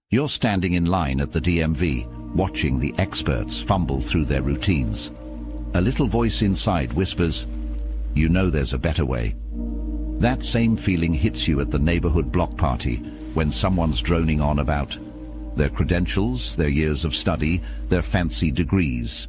You're standing in line at the DMV, watching the experts fumble through their routines. A little voice inside whispers, "You know there's a better way." That same feeling hits you at the neighborhood block party when someone's droning on about their credentials, their years of study, their fancy degrees.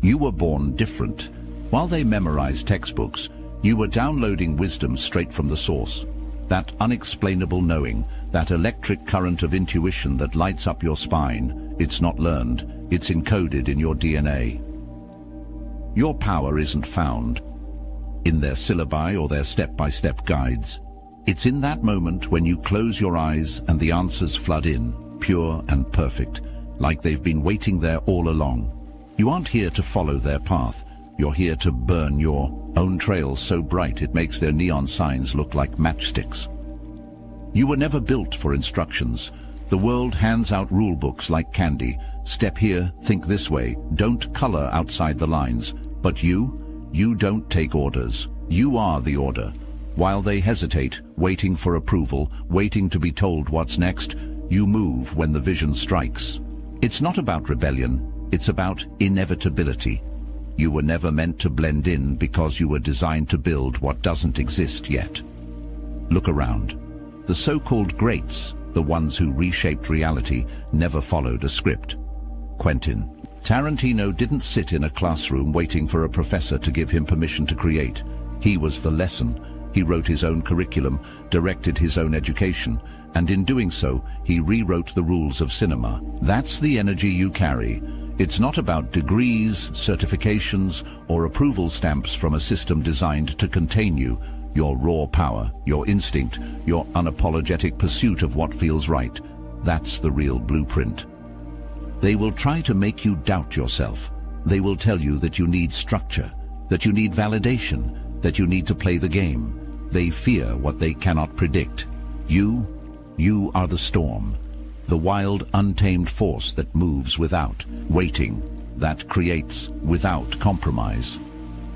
You were born different. While they memorized textbooks, you were downloading wisdom straight from the source. That unexplainable knowing, that electric current of intuition that lights up your spine, it's not learned, it's encoded in your DNA. Your power isn't found in their syllabi or their step-by-step guides. It's in that moment when you close your eyes and the answers flood in, pure and perfect, like they've been waiting there all along. You aren't here to follow their path. You're here to burn your own trail so bright it makes their neon signs look like matchsticks. You were never built for instructions. The world hands out rule books like candy. Step here, think this way, don't color outside the lines. But you don't take orders. You are the order. While they hesitate, waiting for approval, waiting to be told what's next, you move when the vision strikes. It's not about rebellion, it's about inevitability. You were never meant to blend in because you were designed to build what doesn't exist yet. Look around. The so-called greats, the ones who reshaped reality, never followed a script. Quentin Tarantino didn't sit in a classroom waiting for a professor to give him permission to create. He was the lesson. He wrote his own curriculum, directed his own education, and in doing so, he rewrote the rules of cinema. That's the energy you carry. It's not about degrees, certifications, or approval stamps from a system designed to contain you. Your raw power, your instinct, your unapologetic pursuit of what feels right. That's the real blueprint. They will try to make you doubt yourself. They will tell you that you need structure, that you need validation, that you need to play the game. They fear what they cannot predict. You are the storm. The wild, untamed force that moves without waiting, that creates without compromise.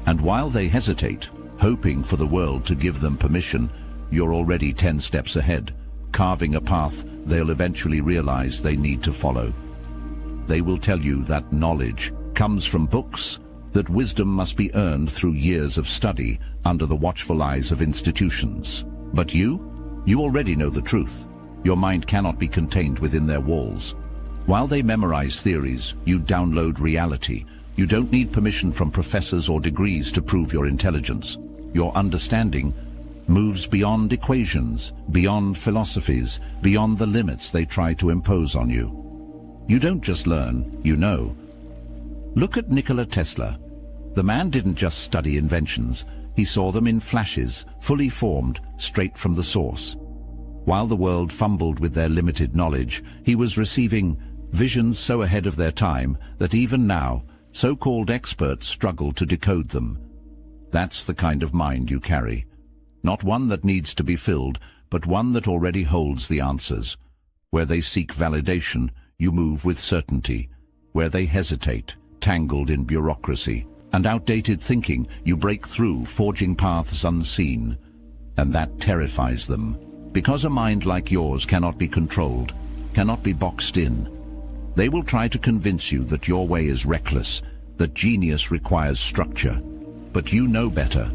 And while they hesitate, hoping for the world to give them permission, you're already 10 steps ahead, carving a path they'll eventually realize they need to follow. They will tell you that knowledge comes from books, that wisdom must be earned through years of study under the watchful eyes of institutions. But you already know the truth. Your mind cannot be contained within their walls. While they memorize theories, you download reality. You don't need permission from professors or degrees to prove your intelligence. Your understanding moves beyond equations, beyond philosophies, beyond the limits they try to impose on you. You don't just learn, you know. Look at Nikola Tesla. The man didn't just study inventions. He saw them in flashes, fully formed, straight from the source. While the world fumbled with their limited knowledge, he was receiving visions so ahead of their time that even now, so-called experts struggle to decode them. That's the kind of mind you carry. Not one that needs to be filled, but one that already holds the answers. Where they seek validation, you move with certainty. Where they hesitate, tangled in bureaucracy and outdated thinking, you break through, forging paths unseen. And that terrifies them. Because a mind like yours cannot be controlled, cannot be boxed in. They will try to convince you that your way is reckless, that genius requires structure. But you know better.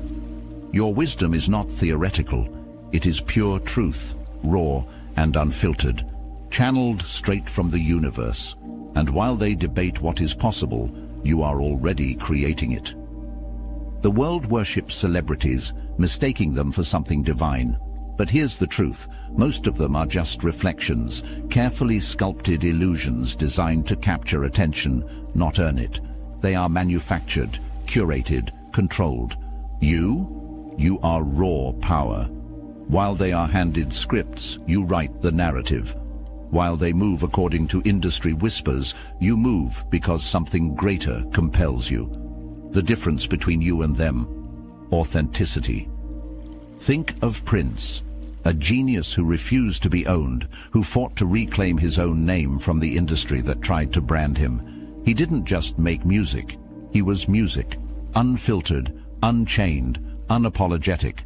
Your wisdom is not theoretical. It is pure truth, raw and unfiltered, channeled straight from the universe. And while they debate what is possible, you are already creating it. The world worships celebrities, mistaking them for something divine. But here's the truth. Most of them are just reflections, carefully sculpted illusions designed to capture attention, not earn it. They are manufactured, curated, controlled. You are raw power. While they are handed scripts, you write the narrative. While they move according to industry whispers, you move because something greater compels you. The difference between you and them: authenticity. Think of Prince, a genius who refused to be owned, who fought to reclaim his own name from the industry that tried to brand him. He didn't just make music. He was music, unfiltered, unchained, unapologetic.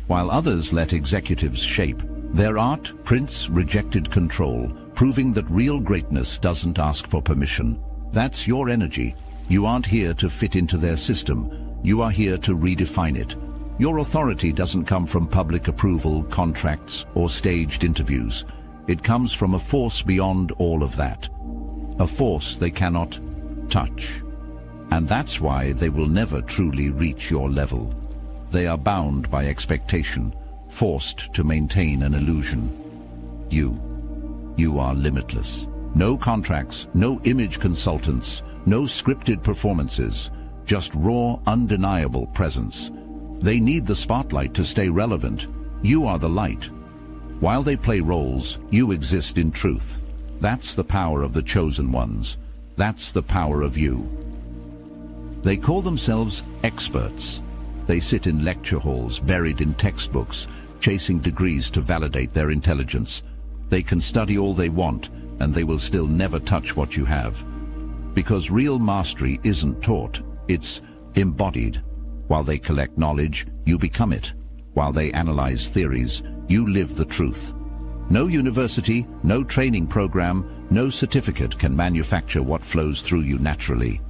While others let executives shape their art, Prince rejected control, proving that real greatness doesn't ask for permission. That's your energy. You aren't here to fit into their system. You are here to redefine it. Your authority doesn't come from public approval, contracts, or staged interviews. It comes from a force beyond all of that. A force they cannot touch. And that's why they will never truly reach your level. They are bound by expectation, forced to maintain an illusion. You are limitless. No contracts, no image consultants, no scripted performances, just raw, undeniable presence. They need the spotlight to stay relevant. You are the light. While they play roles, you exist in truth. That's the power of the chosen ones. That's the power of you. They call themselves experts. They sit in lecture halls, buried in textbooks, chasing degrees to validate their intelligence. They can study all they want, and they will still never touch what you have. Because real mastery isn't taught, it's embodied. While they collect knowledge, you become it. While they analyze theories, you live the truth. No university, no training program, no certificate can manufacture what flows through you naturally.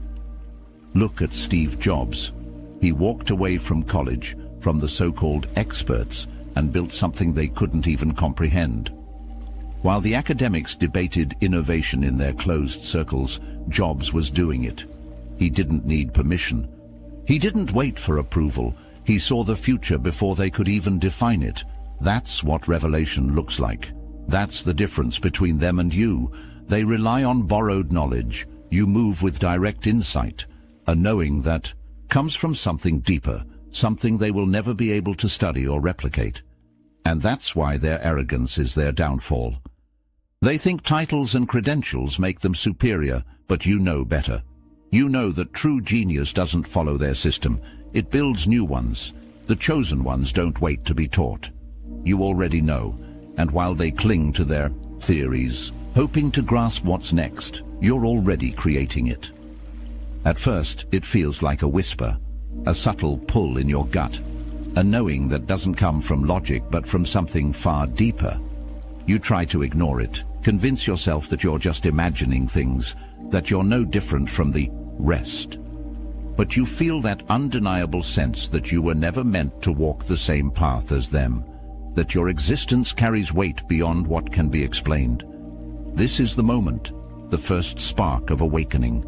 Look at Steve Jobs. He walked away from college, from the so-called experts, and built something they couldn't even comprehend. While the academics debated innovation in their closed circles, Jobs was doing it. He didn't need permission. He didn't wait for approval. He saw the future before they could even define it. That's what revelation looks like. That's the difference between them and you. They rely on borrowed knowledge. You move with direct insight, a knowing that comes from something deeper, something they will never be able to study or replicate. And that's why their arrogance is their downfall. They think titles and credentials make them superior, but you know better. You know that true genius doesn't follow their system. It builds new ones. The chosen ones don't wait to be taught. You already know, and while they cling to their theories, hoping to grasp what's next, you're already creating it. At first, it feels like a whisper, a subtle pull in your gut, a knowing that doesn't come from logic but from something far deeper. You try to ignore it, convince yourself that you're just imagining things, that you're no different from the rest. But you feel that undeniable sense that you were never meant to walk the same path as them, that your existence carries weight beyond what can be explained. This is the moment, the first spark of awakening.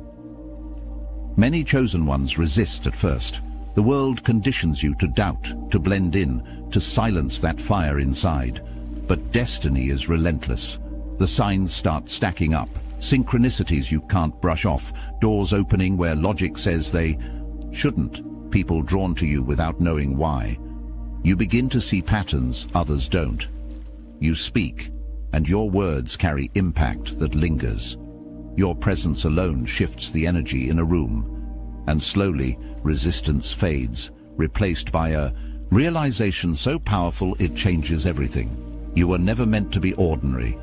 Many chosen ones resist at first. The world conditions you to doubt, to blend in, to silence that fire inside. But destiny is relentless. The signs start stacking up, synchronicities you can't brush off, doors opening where logic says they shouldn't, people drawn to you without knowing why. You begin to see patterns others don't. You speak, and your words carry impact that lingers. Your presence alone shifts the energy in a room, and slowly resistance fades, replaced by a realization so powerful it changes everything. You were never meant to be ordinary.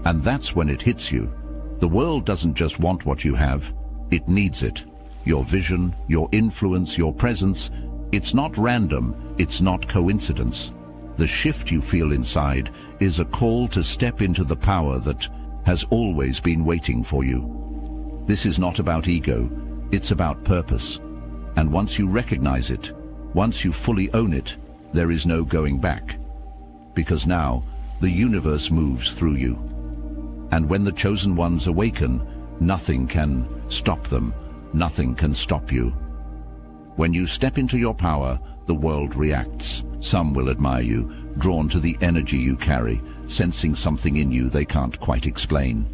And that's when it hits you. The world doesn't just want what you have, it needs it. Your vision, your influence, your presence. It's not random, it's not coincidence. The shift you feel inside is a call to step into the power that has always been waiting for you. This is not about ego, it's about purpose. And once you recognize it, once you fully own it, there is no going back. Because now, the universe moves through you. And when the chosen ones awaken, nothing can stop them, nothing can stop you. When you step into your power, the world reacts. Some will admire you, drawn to the energy you carry, sensing something in you they can't quite explain.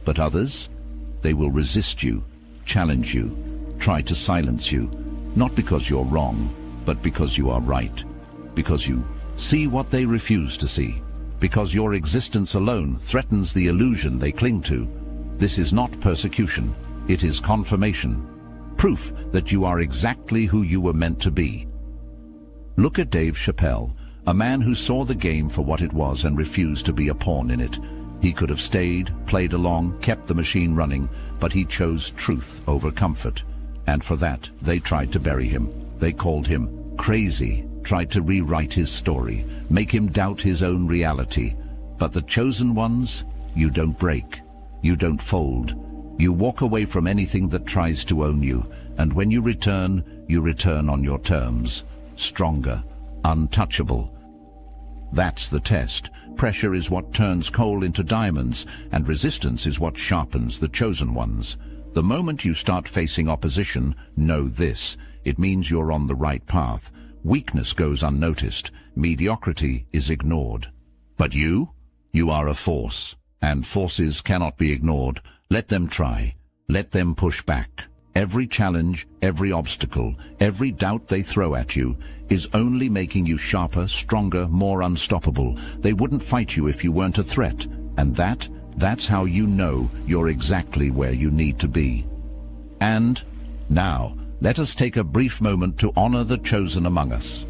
But others, they will resist you, challenge you, try to silence you, not because you're wrong, but because you are right, because you see what they refuse to see, because your existence alone threatens the illusion they cling to. This is not persecution, it is confirmation, proof that you are exactly who you were meant to be. Look at Dave Chappelle, a man who saw the game for what it was and refused to be a pawn in it. He could have stayed, played along, kept the machine running, but he chose truth over comfort. And for that, they tried to bury him. They called him crazy, tried to rewrite his story, make him doubt his own reality. But the chosen ones, You don't break. You don't fold. You walk away from anything that tries to own you, and when you return on your terms. Stronger, untouchable. That's the test. Pressure is what turns coal into diamonds, and resistance is what sharpens the chosen ones. The moment you start facing opposition, know this: it means you're on the right path. Weakness goes unnoticed. Mediocrity is ignored. But you are a force, and forces cannot be ignored. Let them try. Let them push back. Every challenge, every obstacle, every doubt they throw at you is only making you sharper, stronger, more unstoppable. They wouldn't fight you if you weren't a threat, and that's how you know you're exactly where you need to be. And now, let us take a brief moment to honor the chosen among us.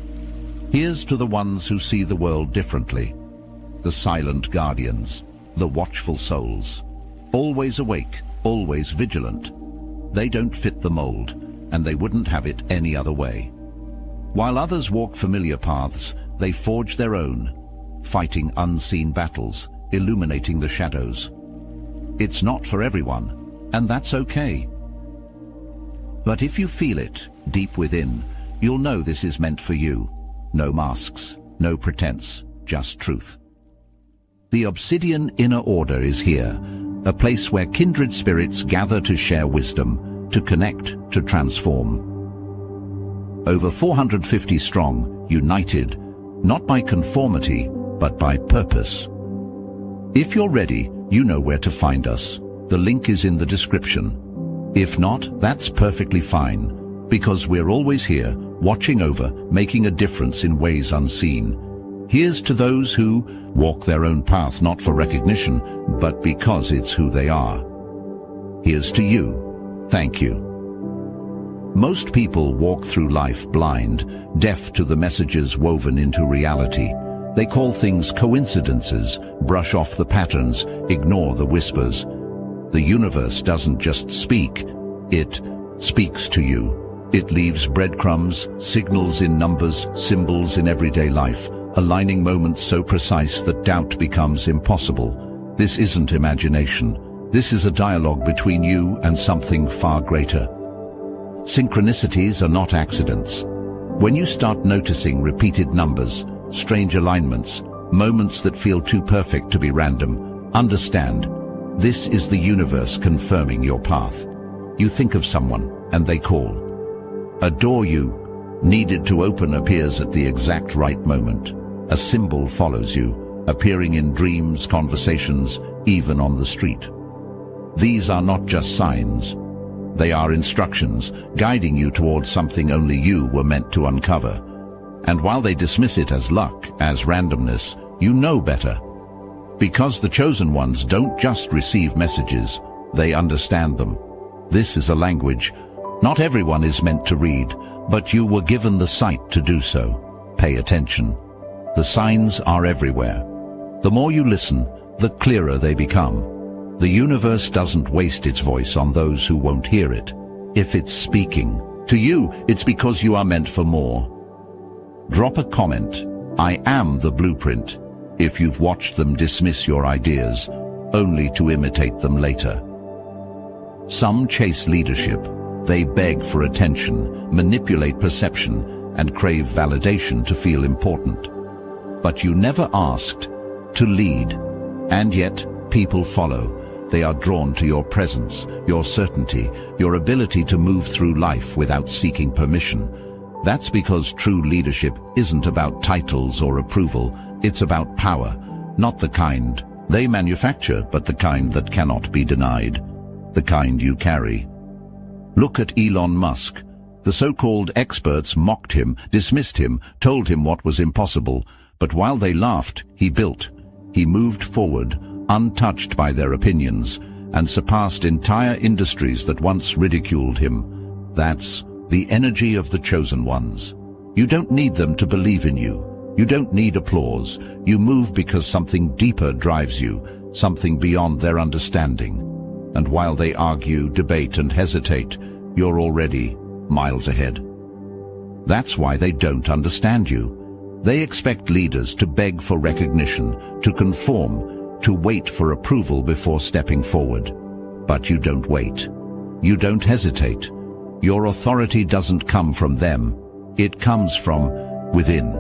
Here's to the ones who see the world differently. The silent guardians, the watchful souls. Always awake, always vigilant. They don't fit the mold, and they wouldn't have it any other way. While others walk familiar paths, they forge their own, fighting unseen battles, illuminating the shadows. It's not for everyone, and that's okay. But if you feel it, deep within, you'll know this is meant for you. No masks, no pretense, just truth. The Obsidian Inner Order is here, a place where kindred spirits gather to share wisdom, to connect, to transform. Over 450 strong, united, not by conformity, but by purpose. If you're ready, you know where to find us. The link is in the description. If not, that's perfectly fine, because we're always here, watching over, making a difference in ways unseen. Here's to those who walk their own path not for recognition, but because it's who they are. Here's to you. Thank you. Most people walk through life blind, deaf to the messages woven into reality. They call things coincidences, brush off the patterns, ignore the whispers. The universe doesn't just speak, it speaks to you. It leaves breadcrumbs, signals in numbers, symbols in everyday life, aligning moments so precise that doubt becomes impossible. This isn't imagination. This is a dialogue between you and something far greater. Synchronicities are not accidents. When you start noticing repeated numbers, strange alignments, moments that feel too perfect to be random, understand, this is the universe confirming your path. You think of someone, and they call. A door you needed to open appears at the exact right moment. A symbol follows you, appearing in dreams, conversations, even on the street. These are not just signs. They are instructions, guiding you towards something only you were meant to uncover. And while they dismiss it as luck, as randomness, you know better. Because the chosen ones don't just receive messages, they understand them. This is a language not everyone is meant to read, but you were given the sight to do so. Pay attention. The signs are everywhere. The more you listen, the clearer they become. The universe doesn't waste its voice on those who won't hear it. If it's speaking to you, it's because you are meant for more. Drop a comment, "I am the blueprint," if you've watched them dismiss your ideas, only to imitate them later. Some chase leadership. They beg for attention, manipulate perception, and crave validation to feel important. But you never asked to lead, and yet people follow. They are drawn to your presence, your certainty, your ability to move through life without seeking permission. That's because true leadership isn't about titles or approval, it's about power, not the kind they manufacture, but the kind that cannot be denied, the kind you carry. Look at Elon Musk. The so-called experts mocked him, dismissed him, told him what was impossible, but while they laughed, he built. He moved forward, untouched by their opinions, and surpassed entire industries that once ridiculed him. That's the energy of the chosen ones. You don't need them to believe in you. You don't need applause. You move because something deeper drives you, something beyond their understanding. And while they argue, debate, and hesitate, you're already miles ahead. That's why they don't understand you. They expect leaders to beg for recognition, to conform, to wait for approval before stepping forward. But you don't wait. You don't hesitate. Your authority doesn't come from them. It comes from within.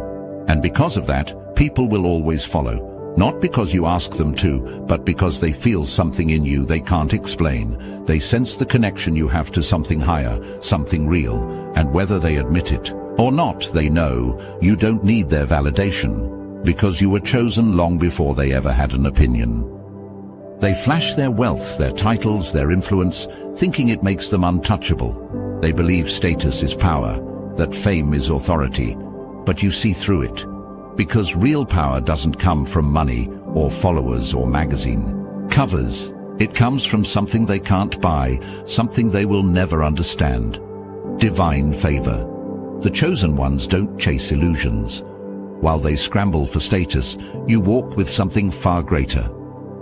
And because of that, people will always follow. Not because you ask them to, but because they feel something in you they can't explain. They sense the connection you have to something higher, something real, and whether they admit it or not, they know you don't need their validation, because you were chosen long before they ever had an opinion. They flash their wealth, their titles, their influence, thinking it makes them untouchable. They believe status is power, that fame is authority, but you see through it. Because real power doesn't come from money or followers or magazine covers. It comes from something they can't buy, something they will never understand. Divine favor. The chosen ones don't chase illusions. While they scramble for status, you walk with something far greater.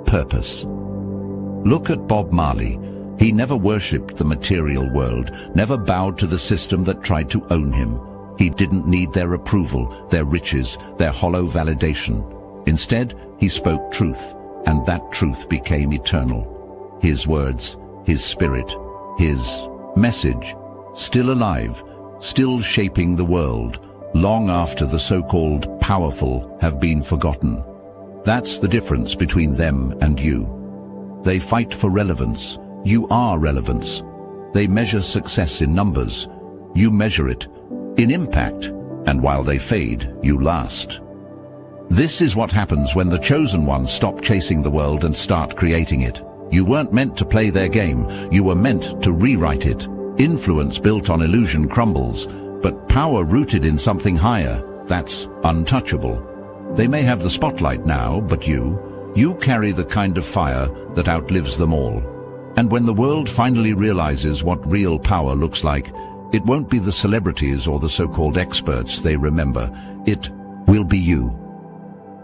Purpose. Look at Bob Marley. He never worshipped the material world, never bowed to the system that tried to own him. He didn't need their approval, their riches, their hollow validation. Instead, he spoke truth, and that truth became eternal. His words, his spirit, his message, still alive, still shaping the world, long after the so-called powerful have been forgotten. That's the difference between them and you. They fight for relevance. You are relevance. They measure success in numbers. You measure it in impact, and while they fade, you last. This is what happens when the chosen ones stop chasing the world and start creating it. You weren't meant to play their game, you were meant to rewrite it. Influence built on illusion crumbles, but power rooted in something higher, that's untouchable. They may have the spotlight now, but you carry the kind of fire that outlives them all. And when the world finally realizes what real power looks like, it won't be the celebrities or the so-called experts they remember. It will be you.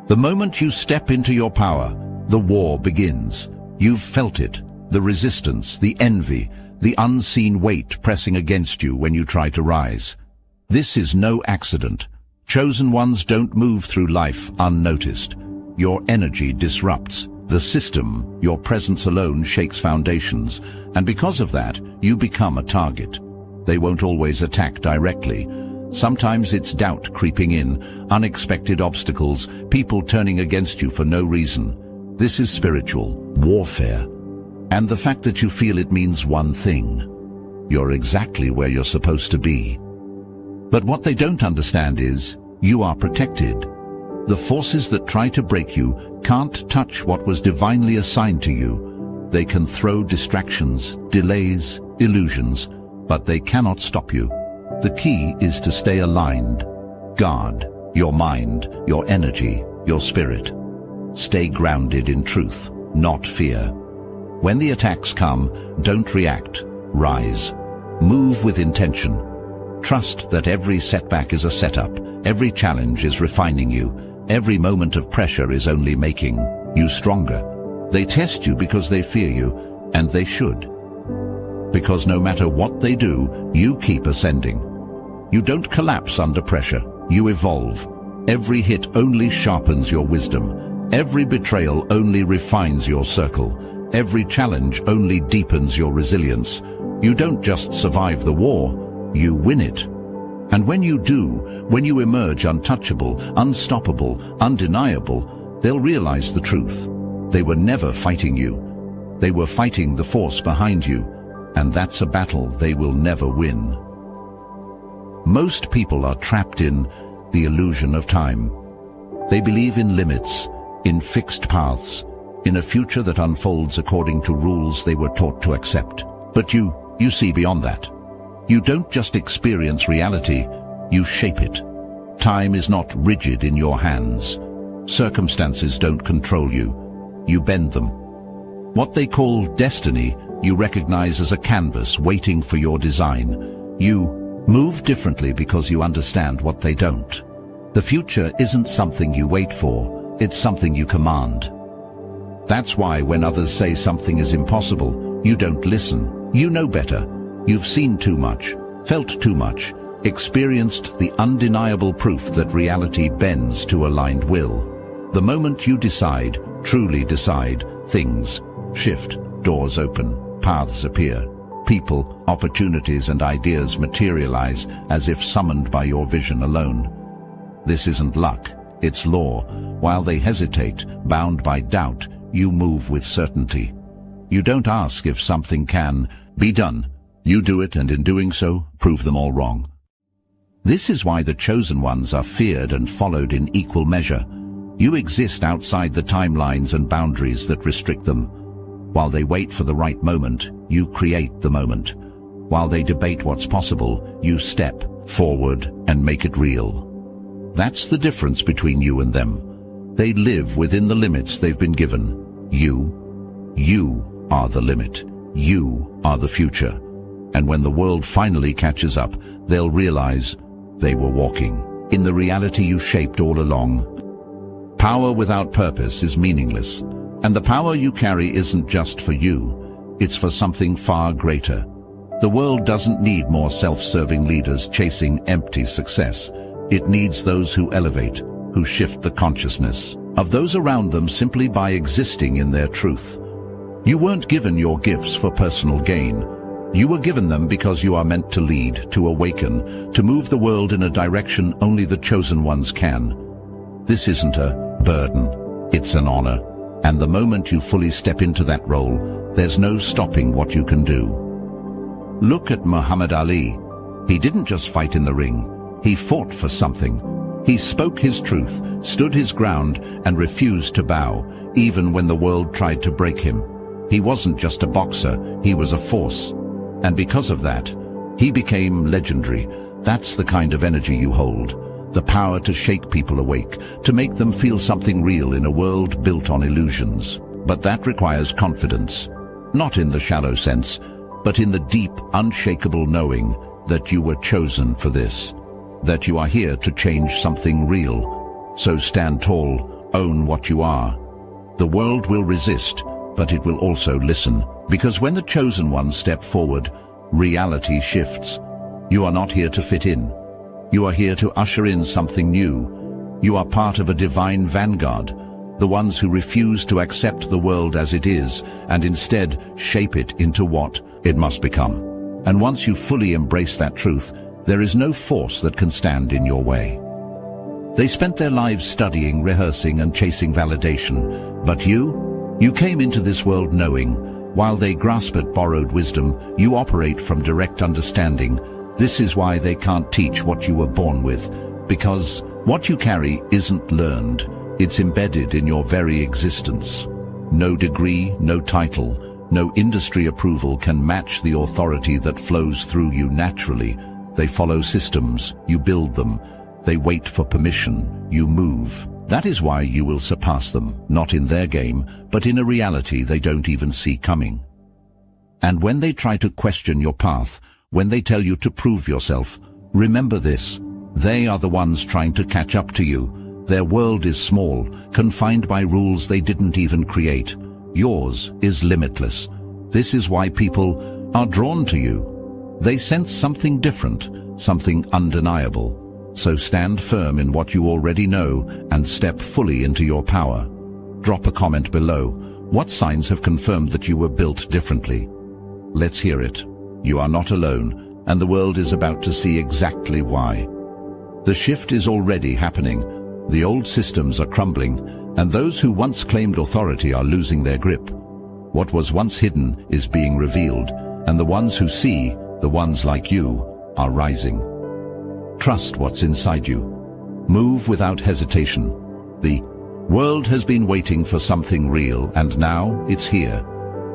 The moment you step into your power, the war begins. You've felt it, the resistance, the envy, the unseen weight pressing against you when you try to rise. This is no accident. Chosen ones don't move through life unnoticed. Your energy disrupts the system. Your presence alone shakes foundations, and because of that, you become a target. They won't always attack directly. Sometimes it's doubt creeping in, unexpected obstacles, people turning against you for no reason. This is spiritual warfare. And the fact that you feel it means one thing. You're exactly where you're supposed to be. But what they don't understand is, you are protected. The forces that try to break you can't touch what was divinely assigned to you. They can throw distractions, delays, illusions, but they cannot stop you. The key is to stay aligned. Guard your mind, your energy, your spirit. Stay grounded in truth, not fear. When the attacks come, don't react. Rise. Move with intention. Trust that every setback is a setup. Every challenge is refining you. Every moment of pressure is only making you stronger. They test you because they fear you, and they should. Because no matter what they do, you keep ascending. You don't collapse under pressure, you evolve. Every hit only sharpens your wisdom. Every betrayal only refines your circle. Every challenge only deepens your resilience. You don't just survive the war, you win it. And when you do, when you emerge untouchable, unstoppable, undeniable, they'll realize the truth. They were never fighting you. They were fighting the force behind you. And that's a battle they will never win. Most people are trapped in the illusion of time. They believe in limits, in fixed paths, in a future that unfolds according to rules they were taught to accept. But you see beyond that. You don't just experience reality, you shape it. Time is not rigid in your hands. Circumstances don't control you. You bend them. What they call destiny, you recognize as a canvas waiting for your design. You move differently because you understand what they don't. The future isn't something you wait for, it's something you command. That's why when others say something is impossible, you don't listen. You know better. You've seen too much, felt too much, experienced the undeniable proof that reality bends to aligned will. The moment you decide, truly decide, things shift, doors open, paths appear. People, opportunities and ideas materialize as if summoned by your vision alone. This isn't luck, it's law. While they hesitate, bound by doubt, you move with certainty. You don't ask if something can be done. You do it, and in doing so, prove them all wrong. This is why the chosen ones are feared and followed in equal measure. You exist outside the timelines and boundaries that restrict them. While they wait for the right moment, you create the moment. While they debate what's possible, you step forward and make it real. That's the difference between you and them. They live within the limits they've been given. You are the limit. You are the future. And when the world finally catches up, they'll realize they were walking in the reality you shaped all along. Power without purpose is meaningless, and the power you carry isn't just for you, it's for something far greater. The world doesn't need more self-serving leaders chasing empty success. It needs those who elevate, who shift the consciousness of those around them simply by existing in their truth. You weren't given your gifts for personal gain. You were given them because you are meant to lead, to awaken, to move the world in a direction only the chosen ones can. This isn't a burden, it's an honor. And the moment you fully step into that role, there's no stopping what you can do. Look at Muhammad Ali. He didn't just fight in the ring. He fought for something. He spoke his truth, stood his ground, and refused to bow, even when the world tried to break him. He wasn't just a boxer, he was a force. And because of that, he became legendary. That's the kind of energy you hold. The power to shake people awake, to make them feel something real in a world built on illusions. But that requires confidence. Not in the shallow sense, but in the deep, unshakable knowing that you were chosen for this. That you are here to change something real. So stand tall, own what you are. The world will resist, but it will also listen. Because when the chosen ones step forward, reality shifts. You are not here to fit in. You are here to usher in something new. You are part of a divine vanguard, the ones who refuse to accept the world as it is and instead shape it into what it must become. And once you fully embrace that truth, there is no force that can stand in your way. They spent their lives studying, rehearsing, and chasing validation. But you came into this world knowing. While they grasp at borrowed wisdom, you operate from direct understanding. This is why they can't teach what you were born with, because what you carry isn't learned. It's embedded in your very existence. No degree, no title, no industry approval can match the authority that flows through you naturally. They follow systems, you build them. They wait for permission, you move. That is why you will surpass them, not in their game, but in a reality they don't even see coming. And when they try to question your path, when they tell you to prove yourself, remember this: they are the ones trying to catch up to you. Their world is small, confined by rules they didn't even create. Yours is limitless. This is why people are drawn to you. They sense something different, something undeniable. So stand firm in what you already know and step fully into your power. Drop a comment below. What signs have confirmed that you were built differently? Let's hear it. You are not alone, and the world is about to see exactly why. The shift is already happening. The old systems are crumbling, and those who once claimed authority are losing their grip. What was once hidden is being revealed, and the ones who see, the ones like you, are rising. Trust what's inside you. Move without hesitation. The world has been waiting for something real, and now it's here.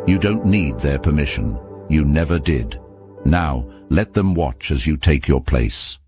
You don't need their permission. You never did. Now, let them watch as you take your place.